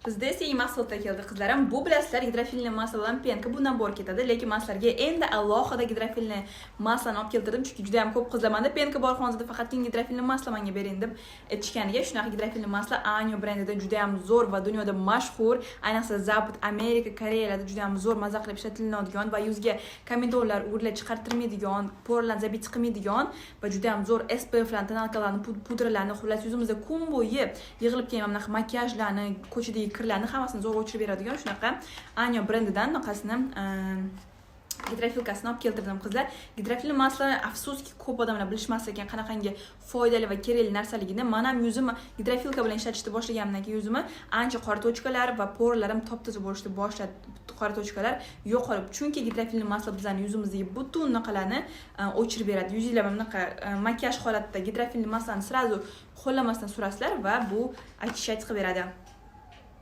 Bizda esa mahsulotlar keldi qizlarim. Bu bilasizlar gidrofilli masla bilan penka bu nabor ketadi, lekin maslarga endi alohida gidrofilli maslani olib keltirdim, chunki juda ham ko'p qizlar menda penka bor, hozirda faqatgina gidrofilli masla menga bering deb aytishganiga, shunaqa gidrofilli masla Anyo brendida juda ham zo'r va dunyoda mashhur, ayniqsa Zapad, Amerika, Koreyalarda juda ham zo'r maza qilib ishlatiladigan va yuzga komedorlar urlar chiqartirmaydigan, porlarni zabit qilmaydigan va juda ham zo'r SPF bilan tonalkalarni, pudralarni, xullas yuzimizda kun bo'yi yig'ilib kelgan bunaqa makiyajlarni, ko'chadagi kirlarni hammasini zo'r o'chirib beradigan shunaqa Anyo brendidan bunaqasini gidrofilkasini olib keltirdim qizlar. Gidrofilli masla afsuski ko'p odamlar bilishmas ekan qanaqangi foydali va kerakli narsaligini. Men ham yuzim gidrofilka bilan ishlatishni boshlaganimdan keyin yuzimni ancha qora tochkalar va porlarim top-toza bo'lishni boshladi. Qora tochkalar yo'qolib, chunki gidrofilli masla bizning yuzimizdagi butun naqalarni o'chirib beradi. Yuzingizda bunaqa makiyaj holatida gidrofilli maslani sirazu qo'llamasdan surasizlar va bu aytish qilib beradi.